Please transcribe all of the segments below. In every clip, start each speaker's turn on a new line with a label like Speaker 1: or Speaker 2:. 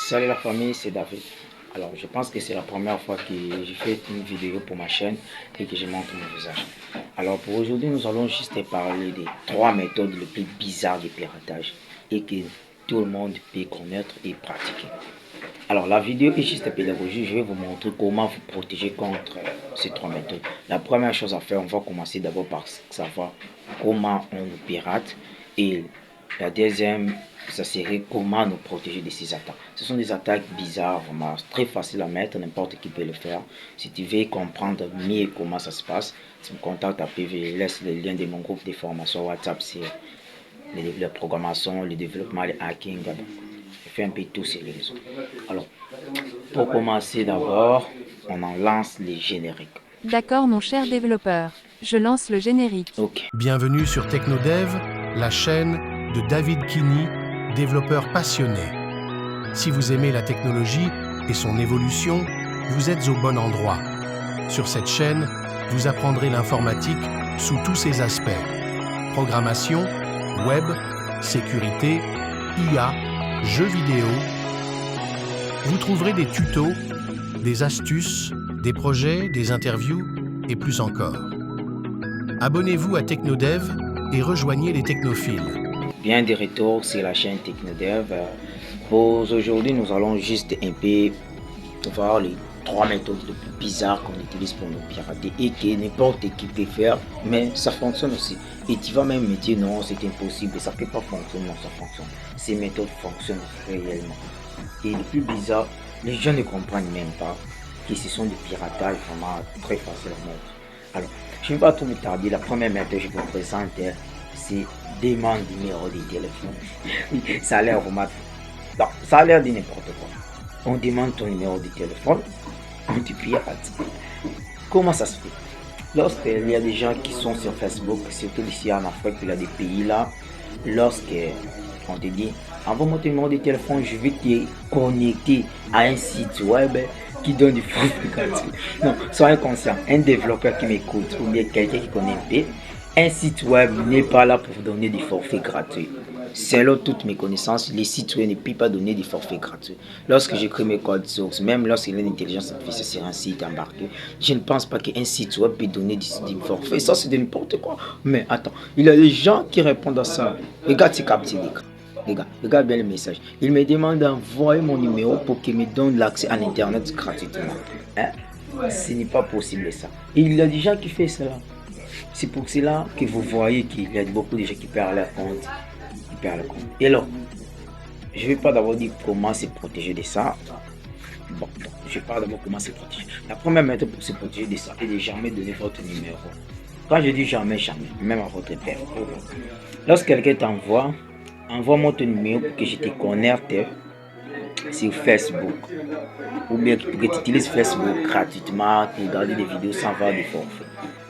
Speaker 1: Salut la famille, c'est David. Alors, je pense que c'est la première fois que je fais une vidéo pour ma chaîne et que je montre mon visage. Alors, pour aujourd'hui, nous allons juste parler des 3 méthodes les plus bizarres de piratage et que tout le monde peut connaître et pratiquer. Alors, la vidéo est juste pédagogique. Je vais vous montrer comment vous protéger contre ces 3 méthodes. La première chose à faire, on va commencer d'abord par savoir comment on nous pirate. Et la deuxième, ça serait comment nous protéger de ces attaques. Ce sont des attaques bizarres, vraiment très faciles à mettre, n'importe qui peut le faire. Si tu veux comprendre mieux comment ça se passe, tu me contactes à PV. Je laisse le lien de mon groupe de formation WhatsApp sur la programmation, le développement, le hacking. Je fais un peu tout sur les réseaux. Alors, pour commencer d'abord, on en lance les génériques.
Speaker 2: D'accord mon cher développeur, je lance le générique.
Speaker 1: Ok.
Speaker 3: Bienvenue sur TechnoDev, la chaîne de David Kini, développeur passionné. Si vous aimez la technologie et son évolution, vous êtes au bon endroit. Sur cette chaîne, vous apprendrez l'informatique sous tous ses aspects. Programmation, web, sécurité, IA, jeux vidéo. Vous trouverez des tutos, des astuces, des projets, des interviews et plus encore. Abonnez-vous à TechnoDev et rejoignez les technophiles.
Speaker 1: Bien de retour sur la chaîne TechnoDev. Pour aujourd'hui, nous allons juste un peu voir les 3 méthodes les plus bizarres qu'on utilise pour nous pirater et que n'importe qui peut faire, mais ça fonctionne aussi. Et tu vas même me dire non, c'est impossible, ça ne peut pas fonctionner, non, ça fonctionne. Ces méthodes fonctionnent réellement. Et le plus bizarre, les gens ne comprennent même pas que ce sont des piratages vraiment très faciles à mettre. Alors, je ne vais pas trop me tarder. La première méthode que je vous présente, c'est demande numéro de téléphone. Oui, ça a l'air vraiment... Non, ça a l'air de n'importe quoi. On demande ton numéro de téléphone, on te pirate. Comment ça se fait? Lorsqu'il y a des gens qui sont sur Facebook, surtout ici en Afrique, il y a des pays là, lorsqu'on te dit envoie-moi ton numéro de téléphone, je vais te connecter à un site web qui donne du forfait gratuit. Non, soyez conscient, un développeur qui m'écoute ou bien quelqu'un qui connaît un peu, un site web n'est pas là pour vous donner des forfaits gratuits. Selon toutes mes connaissances, les sites web ne peuvent pas donner des forfaits gratuits. Lorsque j'écris mes codes sources, même lorsqu'il y a une intelligence artificielle sur un site embarqué, je ne pense pas qu'un site web peut donner des forfaits. Ça, c'est de n'importe quoi. Mais attends, il y a des gens qui répondent à ça. Regarde ces captures d'écran. Regarde bien le message. Il me demande d'envoyer mon numéro pour qu'il me donne l'accès à l'internet gratuitement. Hein? Ce n'est pas possible ça. Et il y a des gens qui font cela. C'est pour cela que vous voyez qu'il y a beaucoup de gens qui perdent leur compte. Et alors, je ne vais pas d'abord dire comment se protéger de ça. Bon, je vais pas d'abord comment se protéger. La première méthode pour se protéger de ça est de jamais donner votre numéro. Quand je dis jamais, jamais, même à votre père. Lorsque quelqu'un t'envoie, envoie-moi ton numéro pour que je te connecte sur Facebook. Ou bien pour que tu utilises Facebook gratuitement, pour regarder des vidéos sans avoir de forfait.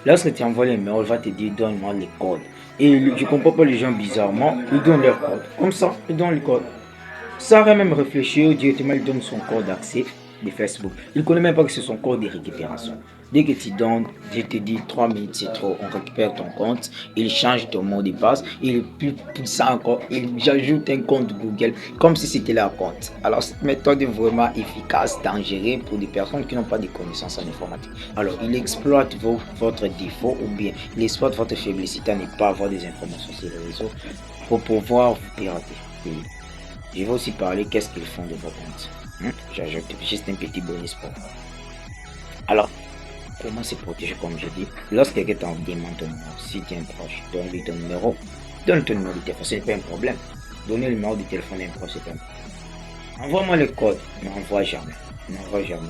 Speaker 1: Lorsque tu envoies le numéro, il va te dire donne-moi les codes. Et je ne comprends pas les gens bizarrement, ils donnent leur code. Comme ça, ils donnent le code. Sans même réfléchir, directement il donne son code d'accès de Facebook. Il ne connaît même pas que c'est son code de récupération. Dès que tu donnes, je te dis 3 minutes c'est trop, on récupère ton compte, il change ton mot de passe, et plus ça encore, j'ajoute un compte Google comme si c'était leur compte. Alors cette méthode est vraiment efficace, dangereuse pour des personnes qui n'ont pas de connaissances en informatique. Alors il exploite votre défaut ou bien il exploite votre faiblesse à ne pas avoir des informations sur les réseaux pour pouvoir vous pirater. Et je vais aussi parler qu'est-ce qu'ils font de vos comptes. J'ajoute juste un petit bonus pour vous. Alors, comment se protéger comme je dis? Lorsque quelqu'un t'en demande ton numéro, si tu es un proche, donne-lui ton numéro. Donne ton numéro de téléphone, ce n'est pas un problème. Donner le numéro de téléphone à un proche, c'est pas un problème. Envoie-moi le code, n'envoie jamais. N'envoie jamais.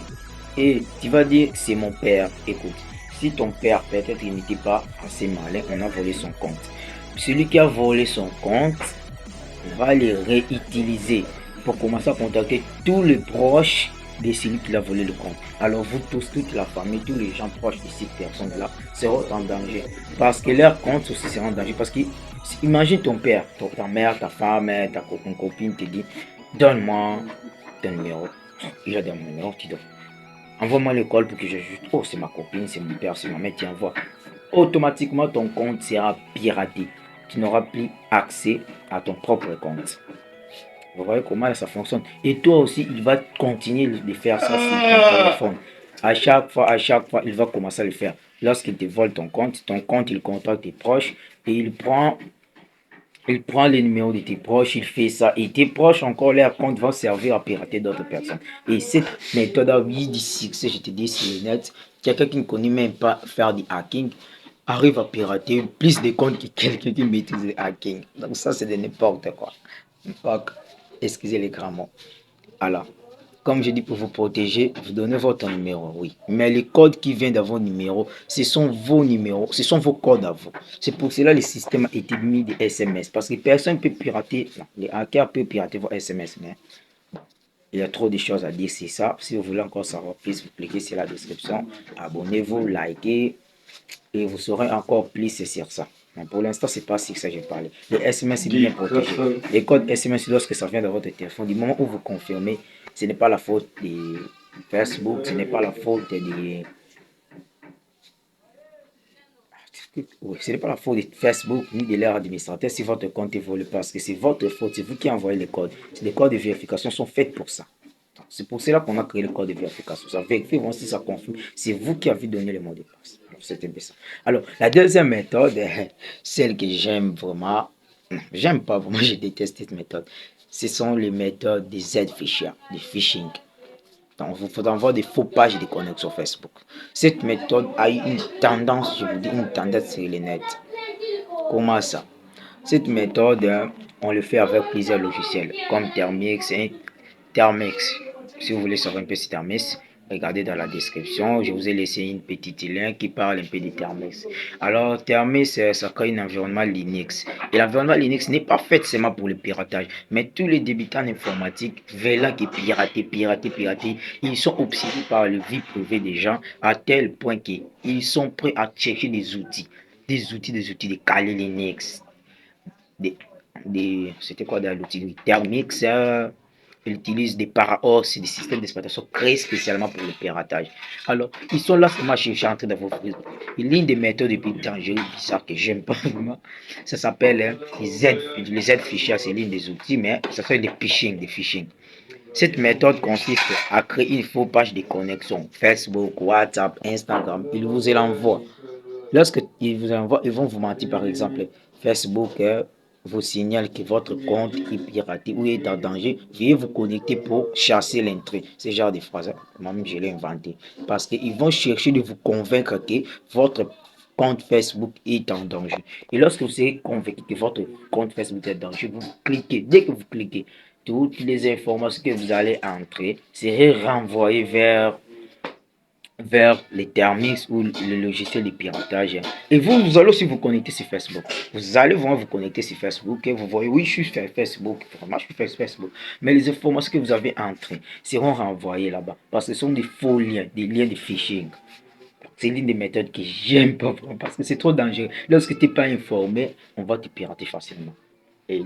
Speaker 1: Et tu vas dire, c'est mon père. Écoute, si ton père, peut-être il n'était pas assez malin, on a volé son compte. Celui qui a volé son compte va le réutiliser pour commencer à contacter tous les proches de celui qui a volé le compte. Alors vous tous, toute la famille, tous les gens proches de cette personne-là seront en danger. Parce que leur compte aussi sera en danger. Parce que imagine ton père, ta mère, ta femme, ta copine te dit donne-moi ton numéro. Il a donné mon numéro, tu donnes. Envoie-moi le call pour que j'ajoute. Oh, c'est ma copine, c'est mon père, c'est ma mère, tu envoies. Automatiquement, ton compte sera piraté. Tu n'auras plus accès à ton propre compte. Vous voyez comment ça fonctionne. Et toi aussi, il va continuer de faire ça sur ton téléphone. À chaque fois, il va commencer à le faire. Lorsqu'il te vole ton compte, il contacte tes proches et il prend les numéros de tes proches, il fait ça. Et tes proches, encore, leur compte va servir à pirater d'autres personnes. Et cette méthode a eu du succès, je te dis, sur le net. Quelqu'un qui ne connaît même pas faire du hacking arrive à pirater plus de comptes que quelqu'un qui maîtrise le hacking. Donc ça, c'est de n'importe quoi. Donc, excusez les grands mots. Alors, comme je dis, pour vous protéger, vous donnez votre numéro, oui. Mais les codes qui viennent de vos numéros, ce sont vos numéros, ce sont vos codes à vous. C'est pour cela que le système a été mis des SMS. Parce que personne ne peut pirater, non, les hackers peuvent pirater vos SMS, mais il y a trop de choses à dire sur ça. Si vous voulez encore savoir plus, vous cliquez sur la description, abonnez-vous, likez, et vous saurez encore plus sur ça. Mais pour l'instant, c'est pas sur ça que j'ai parlé. Les SMS, c'est bien protégé. Les codes SMS, lorsque ça vient de votre téléphone, du moment où vous confirmez, ce n'est pas la faute de Facebook, ce n'est pas la faute de... Oui, ce n'est pas la faute de Facebook ni de leur administrateur si votre compte est volé parce que c'est votre faute, c'est vous qui envoyez les codes. Les codes de vérification sont faits pour ça. C'est pour cela qu'on a créé le code de vérification. Ça vérifie voir si ça confirme. C'est vous qui avez donné le mot de passe. C'est un peu ça. Alors, la deuxième méthode, celle que j'aime vraiment, j'aime pas vraiment, je déteste cette méthode. Ce sont les méthodes des Z-phishing, des phishing. Donc, vous faut avoir des faux pages de connexion Facebook. Cette méthode a eu une tendance, je vous dis, une tendance sur le net. Comment ça? Cette méthode, on le fait avec plusieurs logiciels, comme Termix et Termex. Si vous voulez savoir un peu sur Termex, regardez dans la description. Je vous ai laissé une petite lien qui parle un peu de Termex. Alors, Termex, ça crée un environnement Linux. Et l'environnement Linux n'est pas fait seulement pour le piratage, mais tous les débutants informatiques veulent que pirater, ils sont obsédés par la vie privée des gens à tel point qu'ils sont prêts à chercher des outils de Kali Linux, c'était quoi dans l'outil Termix, ils utilisent des paraors, c'est des systèmes d'exploitation créés spécialement pour le piratage. Alors, ils sont là seulement chercher en train d'avoir l'une des méthodes de piratage bizarre que j'aime pas vraiment, ça s'appelle les Z fichiers, c'est l'une des outils, mais ça fait des phishing. Cette méthode consiste à créer une fausse page de connexion, Facebook, WhatsApp, Instagram, ils vous l'envoient. Lorsque ils vous envoient, ils vont vous mentir, par exemple, Facebook vous signale que votre compte est piraté ou est en danger. Veuillez vous connecter pour chasser l'intrus. Ce genre de phrase, moi-même je l'ai inventé. Parce qu'ils vont chercher de vous convaincre que votre compte Facebook est en danger. Et lorsque vous serez convaincu que votre compte Facebook est en danger, vous cliquez. Dès que vous cliquez, toutes les informations que vous allez entrer seraient renvoyées vers les Termix ou le logiciel de piratage. Et vous allez aussi vous connecter sur Facebook. Vous allez vraiment vous connecter sur Facebook et vous voyez, oui, je suis sur Facebook, vraiment, je suis sur Facebook. Mais les informations que vous avez entrées seront renvoyées là-bas parce que ce sont des faux liens, des liens de phishing. C'est l'une des méthodes que j'aime pas vraiment parce que c'est trop dangereux. Lorsque tu n'es pas informé, on va te pirater facilement. Et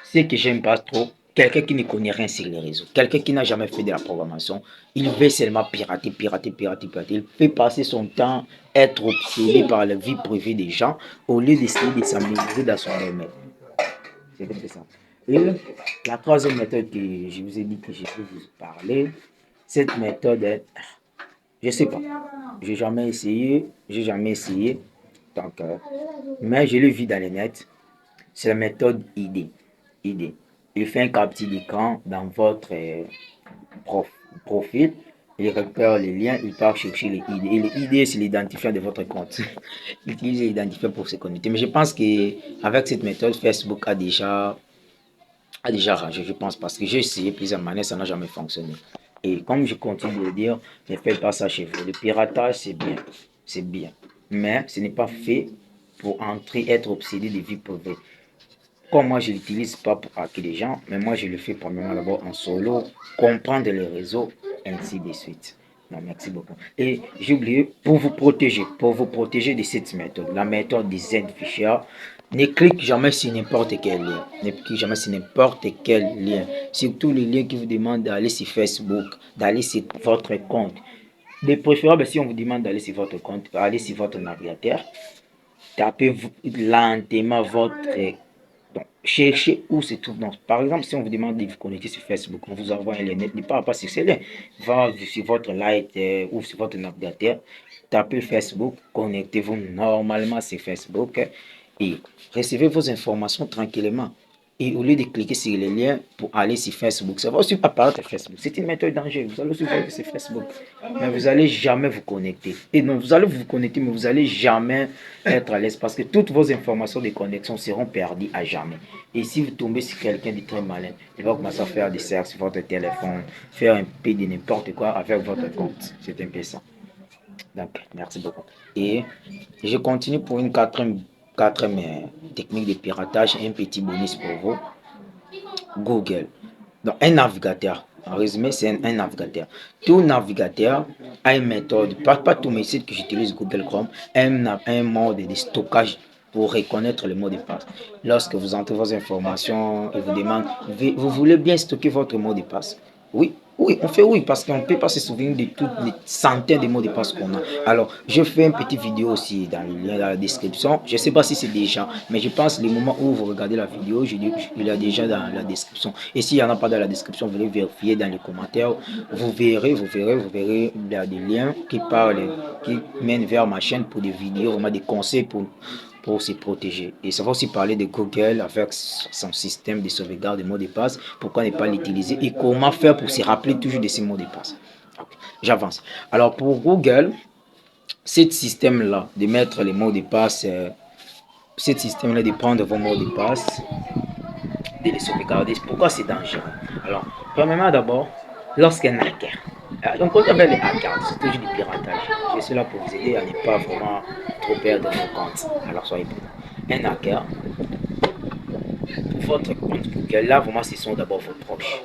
Speaker 1: ce que j'aime pas trop, quelqu'un qui ne connaît rien sur les réseaux, quelqu'un qui n'a jamais fait de la programmation, il veut seulement pirater. Il fait passer son temps être obsédé par la vie privée des gens au lieu d'essayer de s'améliorer dans son domaine. C'est ça. Et la troisième méthode que je vous ai dit que je peux vous parler, cette méthode est, je sais pas, j'ai jamais essayé, donc, mais je l'ai vu dans les nets. C'est la méthode ID. Il fait un capture d'écran dans votre profil, il récupère les liens, il part chercher les ID. Et les ID, c'est l'identifiant de votre compte. Il utilise l'identifiant pour se connecter. Mais je pense qu'avec cette méthode, Facebook a déjà rangé, je pense, parce que j'ai essayé plusieurs manières, ça n'a jamais fonctionné. Et comme je continue de le dire, ne faites pas ça chez vous. Le piratage, c'est bien. Mais ce n'est pas fait pour entrer, être obsédé de vie privée. Comme moi, je ne l'utilise pas pour hacker les gens, mais moi, je le fais premièrement d'abord en solo, comprendre les réseaux, ainsi de suite. Non, merci beaucoup. Et j'ai oublié, pour vous protéger de cette méthode, la méthode des Z-Fisher, ne cliquez jamais sur n'importe quel lien. Ne cliquez jamais sur n'importe quel lien. Surtout les liens qui vous demandent d'aller sur Facebook, d'aller sur votre compte. De préférable, si on vous demande d'aller sur votre compte, allez sur votre navigateur, tapez lentement Donc, cherchez où se trouve. Donc, par exemple, si on vous demande de vous connecter sur Facebook, on vous envoie un lien, ne parle pas sur ce lien. Va sur votre light ou sur votre navigateur, tapez Facebook, connectez-vous normalement sur Facebook et recevez vos informations tranquillement. Et au lieu de cliquer sur les liens pour aller sur Facebook, ça va aussi apparaître Facebook. C'est une méthode dangereuse. Vous allez aussi voir que c'est Facebook. Mais vous n'allez jamais vous connecter. Et non, vous allez vous connecter, mais vous n'allez jamais être à l'aise parce que toutes vos informations de connexion seront perdues à jamais. Et si vous tombez sur quelqu'un de très malin, il va commencer à faire des cercles sur votre téléphone, faire un peu de n'importe quoi avec votre compte. C'est un peu ça. Donc, merci beaucoup. Et je continue pour une quatrième technique de piratage, un petit bonus pour vous. Google. Donc, un navigateur. En résumé, c'est un navigateur. Tout navigateur a une méthode, pas tous mes sites que j'utilise Google Chrome, un mode de stockage pour reconnaître le mot de passe. Lorsque vous entrez vos informations et vous demande, vous voulez bien stocker votre mot de passe? Oui, oui, on fait oui, parce qu'on ne peut pas se souvenir de toutes les centaines de mots de passe qu'on a. Alors, je fais une petite vidéo aussi dans le lien dans la description. Je ne sais pas si c'est déjà, mais je pense le moment où vous regardez la vidéo, il est déjà dans la description. Et s'il n'y en a pas dans la description, vous allez vérifier dans les commentaires. Vous verrez, il y a des liens qui mènent vers ma chaîne pour des vidéos, vraiment des conseils pour se protéger. Et ça va aussi parler de Google avec son système de sauvegarde de mots de passe, pourquoi ne pas l'utiliser et comment faire pour se rappeler toujours de ces mots de passe. Okay. J'avance. Alors pour Google, ce système-là de mettre les mots de passe, ce système-là de prendre vos mots de passe, de les sauvegarder, pourquoi c'est dangereux? Alors, premièrement d'abord, lorsqu'un hacker, donc quand on appelle les hackers, c'est toujours du piratage. Je suis là pour vous aider à ne pas vraiment trop perdre vos comptes. Alors soyez prudents. Un hacker, pour votre compte Google, là vraiment ce sont d'abord vos proches.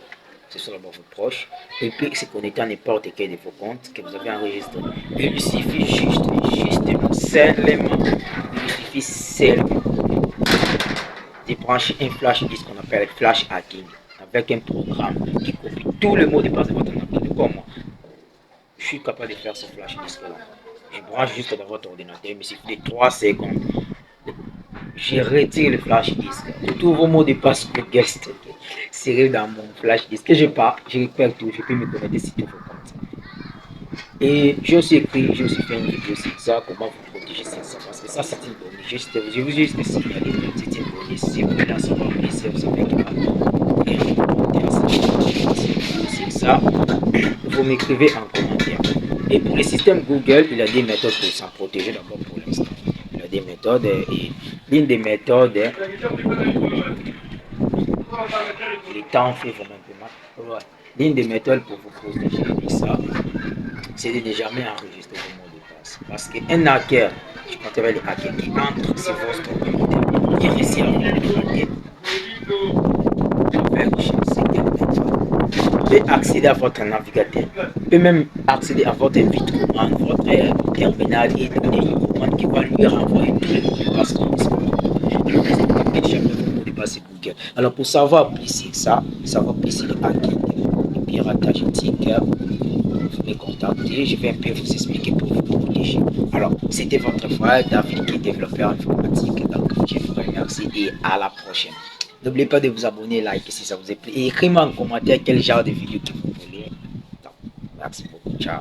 Speaker 1: Ce sont d'abord vos proches. Et puis se connecter à n'importe quel de vos comptes que vous avez enregistré. Il suffit seulement de brancher un flash disk qu'on appelle flash hacking avec un programme qui copie tous les mots de passe de votre ordinateur. Comme moi, je suis capable de faire ce flash disk là. Je branche juste dans votre ordinateur, il me suffit de 3 secondes. Je retire le flash disk. Tous vos mots de passe Google serrés dans mon flash disk. Que je pars, je récupère tout, je peux me connecter sur tous vos comptes. Et j'ai aussi fait une vidéo sur ça, comment vous protéger ça. Parce que ça, c'est une bonne. Je vous ai juste signalé, c'est une bonne. Si vous voulez en savoir plus, vous savez qu'il va ça, vous m'écrivez en commentaire. Et pour le système Google, il y a des méthodes pour s'en protéger d'abord pour l'instant. Il y a des méthodes et l'une des méthodes, le temps fait vraiment un peu mal. Ouais. L'une des méthodes pour vous protéger de ça, c'est de ne jamais enregistrer vos mots de passe. Parce qu'un hacker, je compte avec les hackers qui entrent sur votre ordinateur, qui réussit à vous hacker avec peut accéder à votre navigateur, peut même accéder à votre vite-commande, votre terminal et donner une commande qui va lui renvoyer tous les mots de passe qu'on disponible. Alors pour savoir plus sur ça, savoir plus sur le hacking, le piratage éthique, vous pouvez contacter, je vais un peu vous expliquer pour vous protéger. Alors c'était votre frère David qui est développeur informatique, donc je vous remercie et à la prochaine. N'oubliez pas de vous abonner, liker si ça vous a plu et écrivez-moi en commentaire quel genre de vidéo que vous voulez. Donc, merci beaucoup, ciao.